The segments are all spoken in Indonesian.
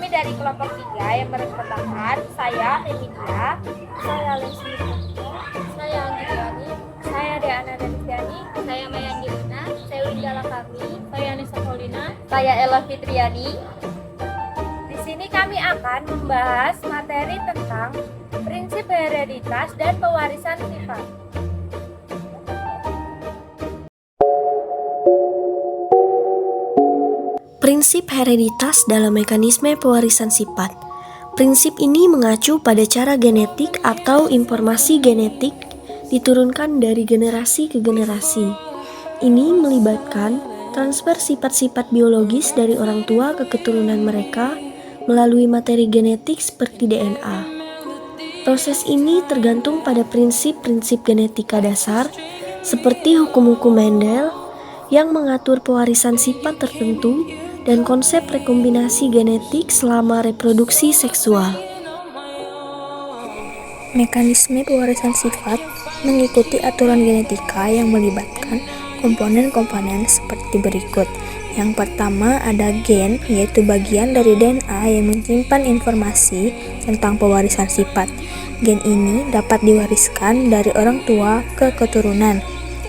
dari kelompok 3 yang berkenan. Saya Emilia, Saya Leslie Tanto, saya Anggitani, saya Deana Danistiani, saya Maya Angelina, saya Winda Lakami, saya Anissa Paulina, saya Ella Fitriani. Di sini kami akan membahas materi tentang prinsip hereditas dan pewarisan sifat. Prinsip hereditas dalam mekanisme pewarisan sifat. Prinsip ini mengacu pada cara genetik atau informasi genetik diturunkan dari generasi ke generasi. Ini melibatkan transfer sifat-sifat biologis dari orang tua ke keturunan mereka melalui materi genetik seperti DNA. Proses ini tergantung pada prinsip-prinsip genetika dasar seperti hukum-hukum Mendel yang mengatur pewarisan sifat tertentu dan konsep rekombinasi genetik selama reproduksi seksual. Mekanisme pewarisan sifat mengikuti aturan genetika yang melibatkan komponen-komponen seperti berikut. Yang pertama ada gen, yaitu bagian dari DNA yang menyimpan informasi tentang pewarisan sifat. Gen ini dapat diwariskan dari orang tua ke keturunan.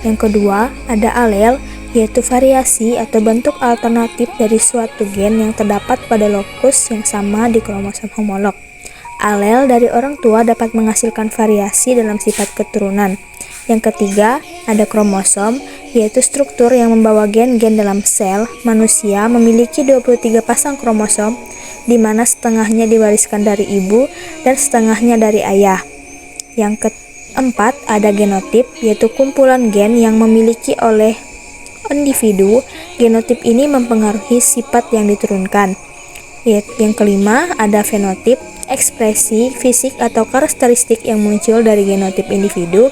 Yang kedua ada alel, yaitu variasi atau bentuk alternatif dari suatu gen yang terdapat pada lokus yang sama di kromosom homolog. Alel dari orang tua dapat menghasilkan variasi dalam sifat keturunan. Yang ketiga, ada kromosom, yaitu struktur yang membawa gen-gen dalam sel. Manusia memiliki 23 pasang kromosom, di mana setengahnya diwariskan dari ibu dan setengahnya dari ayah. Yang keempat, ada genotip, yaitu kumpulan gen yang memiliki oleh individu. Genotip ini mempengaruhi sifat yang diturunkan. Yang kelima, ada fenotip, ekspresi fisik atau karakteristik yang muncul dari genotip individu.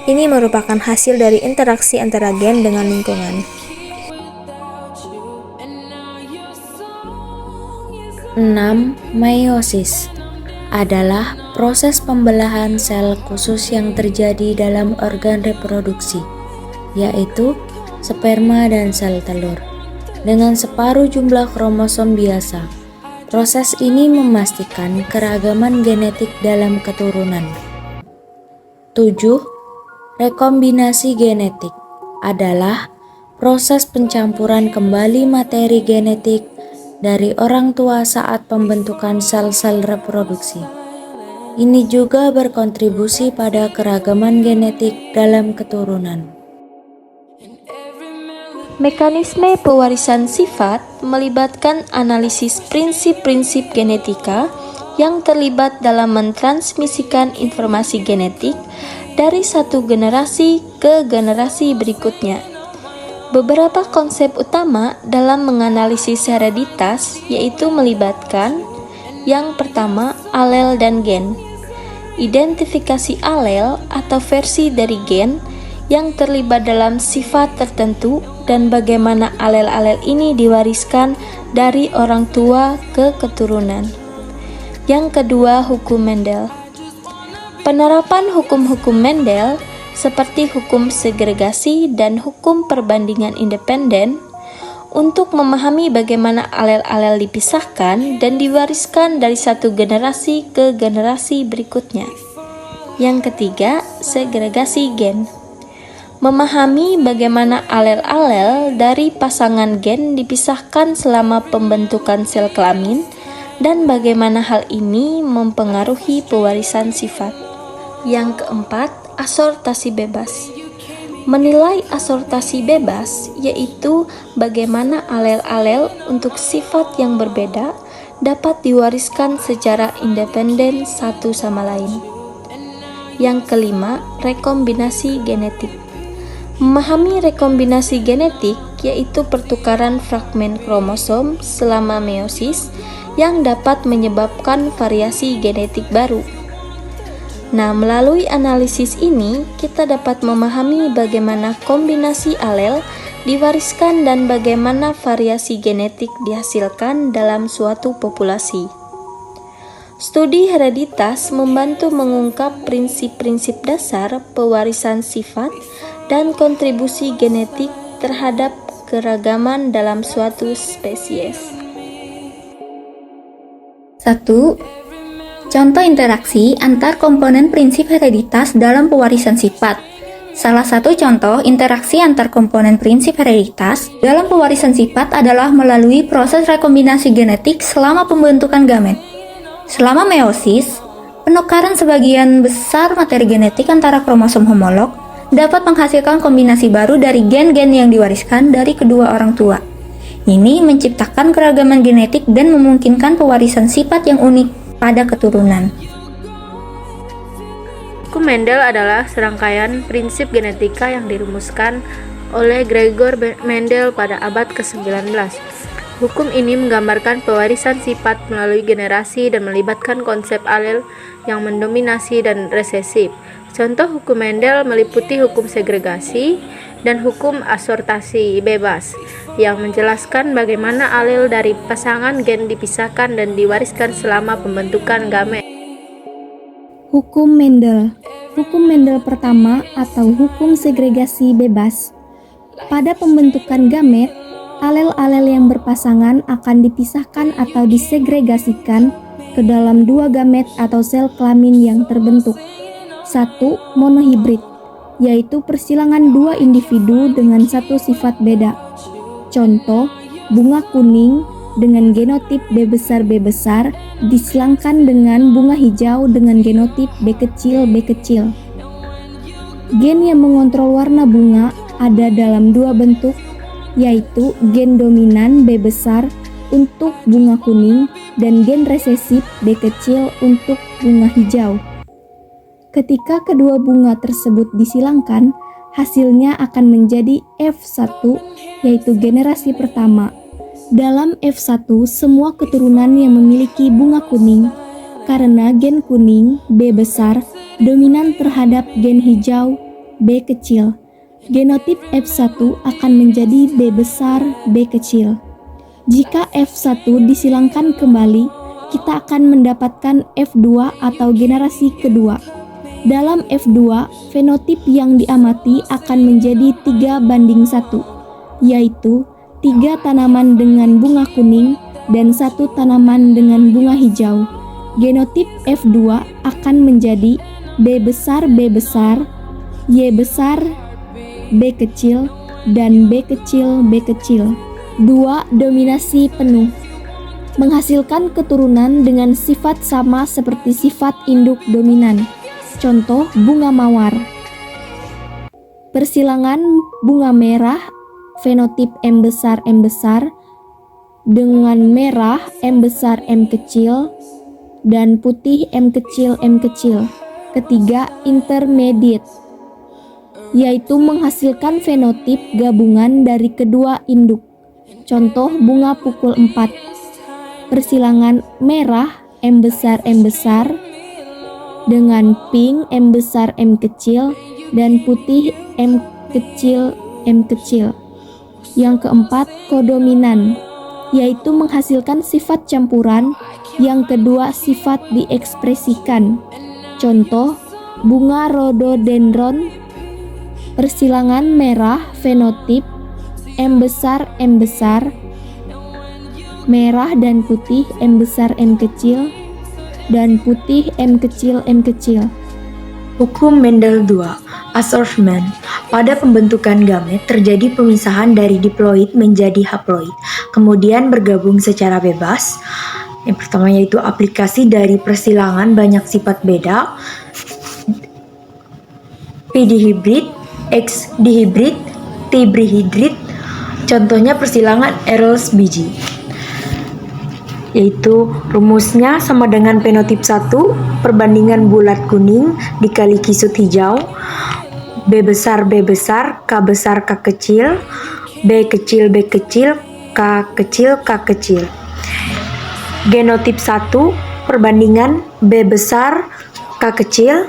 Ini merupakan hasil dari interaksi antara gen dengan lingkungan. 6. Meiosis adalah proses pembelahan sel khusus yang terjadi dalam organ reproduksi, yaitu sperma dan sel telur, dengan separuh jumlah kromosom biasa. Proses ini memastikan keragaman genetik dalam keturunan. 7. Rekombinasi genetik adalah proses pencampuran kembali materi genetik dari orang tua saat pembentukan sel-sel reproduksi. Ini juga berkontribusi pada keragaman genetik dalam keturunan. Mekanisme pewarisan sifat melibatkan analisis prinsip-prinsip genetika yang terlibat dalam mentransmisikan informasi genetik dari satu generasi ke generasi berikutnya. Beberapa konsep utama dalam menganalisis hereditas yaitu melibatkan yang pertama, alel dan gen. Identifikasi alel atau versi dari gen yang terlibat dalam sifat tertentu dan bagaimana alel-alel ini diwariskan dari orang tua ke keturunan. Yang kedua, hukum Mendel. Penerapan hukum-hukum Mendel seperti hukum segregasi dan hukum perbandingan independen untuk memahami bagaimana alel-alel dipisahkan dan diwariskan dari satu generasi ke generasi berikutnya. Yang ketiga, segregasi gen. Memahami bagaimana alel-alel dari pasangan gen dipisahkan selama pembentukan sel kelamin dan bagaimana hal ini mempengaruhi pewarisan sifat. Yang keempat, asortasi bebas. Menilai asortasi bebas yaitu bagaimana alel-alel untuk sifat yang berbeda dapat diwariskan secara independen satu sama lain. Yang kelima, rekombinasi genetik. Memahami rekombinasi genetik yaitu pertukaran fragmen kromosom selama meiosis yang dapat menyebabkan variasi genetik baru. Nah, melalui analisis ini kita dapat memahami bagaimana kombinasi alel diwariskan dan bagaimana variasi genetik dihasilkan dalam suatu populasi. Studi hereditas membantu mengungkap prinsip-prinsip dasar pewarisan sifat dan kontribusi genetik terhadap keragaman dalam suatu spesies. 1. Contoh interaksi antar komponen prinsip hereditas dalam pewarisan sifat. Salah satu contoh interaksi antar komponen prinsip hereditas dalam pewarisan sifat adalah melalui proses rekombinasi genetik selama pembentukan gamet. Selama meiosis, penukaran sebagian besar materi genetik antara kromosom homolog dapat menghasilkan kombinasi baru dari gen-gen yang diwariskan dari kedua orang tua. Ini menciptakan keragaman genetik dan memungkinkan pewarisan sifat yang unik pada keturunan. Hukum Mendel adalah serangkaian prinsip genetika yang dirumuskan oleh Gregor Mendel pada abad ke-19. Hukum ini menggambarkan pewarisan sifat melalui generasi dan melibatkan konsep alel yang mendominasi dan resesif. Contoh hukum Mendel meliputi hukum segregasi dan hukum asortasi bebas yang menjelaskan bagaimana alel dari pasangan gen dipisahkan dan diwariskan selama pembentukan gamet. Hukum Mendel. Hukum Mendel pertama atau hukum segregasi bebas. Pada pembentukan gamet, alel-alel yang berpasangan akan dipisahkan atau disegregasikan ke dalam dua gamet atau sel kelamin yang terbentuk. 1. Monohibrid, yaitu persilangan dua individu dengan satu sifat beda. Contoh, bunga kuning dengan genotip B besar B besar disilangkan dengan bunga hijau dengan genotip B kecil B kecil. Gen yang mengontrol warna bunga ada dalam dua bentuk, yaitu gen dominan B besar untuk bunga kuning dan gen resesif B kecil untuk bunga hijau. Ketika kedua bunga tersebut disilangkan, hasilnya akan menjadi F1, yaitu generasi pertama. Dalam F1, semua keturunan yang memiliki bunga kuning, karena gen kuning B besar dominan terhadap gen hijau B kecil. Genotip F1 akan menjadi B besar B kecil. Jika F1 disilangkan kembali, kita akan mendapatkan F2 atau generasi kedua. Dalam F2, fenotip yang diamati akan menjadi 3:1, yaitu 3 tanaman dengan bunga kuning dan 1 tanaman dengan bunga hijau. Genotip F2 akan menjadi B besar B besar, Y besar B kecil, dan B kecil B kecil. 2. Dominasi penuh, menghasilkan keturunan dengan sifat sama seperti sifat induk dominan. Contoh, bunga mawar. Persilangan bunga merah fenotip M besar dengan merah M besar M kecil dan putih M kecil M kecil. Ketiga, intermediate, yaitu menghasilkan fenotip gabungan dari kedua induk. Contoh, bunga pukul 4. Persilangan merah M besar dengan pink M besar M kecil dan putih M kecil M kecil. Yang keempat, kodominan, yaitu menghasilkan sifat campuran. Yang kedua, sifat diekspresikan. Contoh, bunga rhododendron. Persilangan merah fenotip M besar, merah dan putih M besar M kecil, dan putih M kecil M kecil. Hukum Mendel 2, assortment. Pada pembentukan gamet terjadi pemisahan dari diploid menjadi haploid, kemudian bergabung secara bebas. Yang pertama yaitu aplikasi dari persilangan banyak sifat beda, P dihibrid, X dihibrid, T brihibrid. Contohnya persilangan Eros biji, yaitu rumusnya sama dengan fenotip 1 perbandingan bulat kuning dikali kisut hijau, B besar K besar K kecil, B kecil K kecil. Genotip 1 perbandingan B besar K kecil,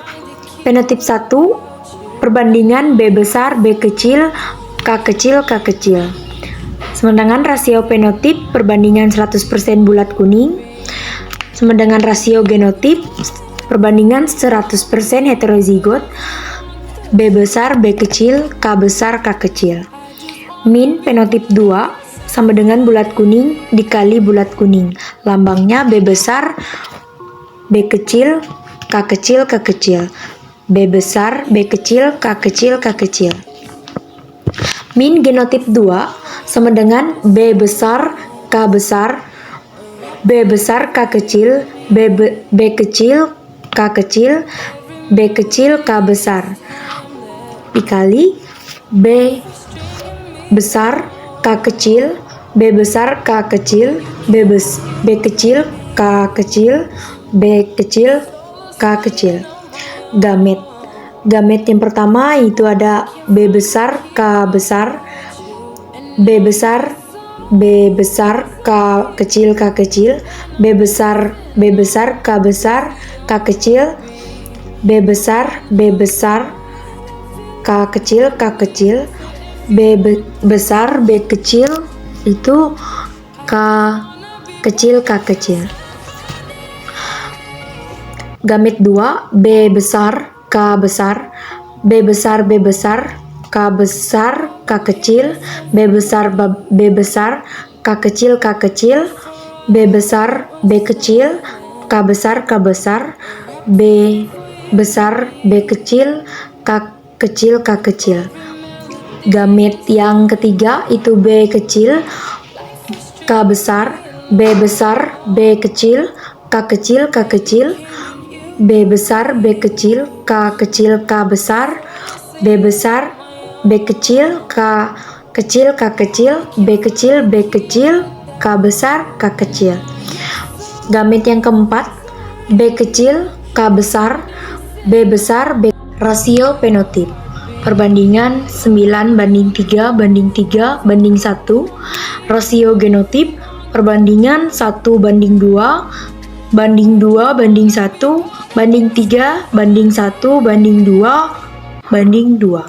fenotip 1 perbandingan B besar B kecil K kecil. Sedangkan rasio fenotip perbandingan 100% bulat kuning sama dengan rasio genotip perbandingan 100% heterozigot B besar B kecil K besar K kecil. Min fenotip 2 sama dengan bulat kuning dikali bulat kuning. Lambangnya B besar, B kecil, K kecil, K kecil. B besar, B kecil, K kecil, K kecil. Min genotip 2 sama dengan B besar, K besar, B besar, K kecil, B kecil, K kecil, B kecil, K besar. Dikali B besar, K kecil, B besar, K kecil, B kecil, K kecil, B kecil, K kecil. Gamet yang pertama itu ada B besar, K besar, B besar, K kecil, K kecil, B besar, K besar, K kecil, B besar, K kecil, K kecil, B besar, B kecil, itu K kecil, K kecil. Gamet 2, B besar, K besar, B besar, K besar, K kecil, B besar, K kecil, K kecil, B besar, B kecil, K besar, K besar, B besar, B kecil, K kecil, K kecil. Gamet yang ketiga itu B kecil, K besar, B besar, B kecil, K kecil, K kecil, B besar, B kecil, K kecil, K besar, B besar, B kecil, K kecil, K kecil, B kecil, B kecil, K besar, K kecil. Gamet yang keempat, B kecil, K besar, B besar, B. Rasio fenotip. Perbandingan 9:3:3:1. Rasio genotip. Perbandingan 1:2, banding 2 banding 1, banding 3 banding 1 banding 2 banding 2.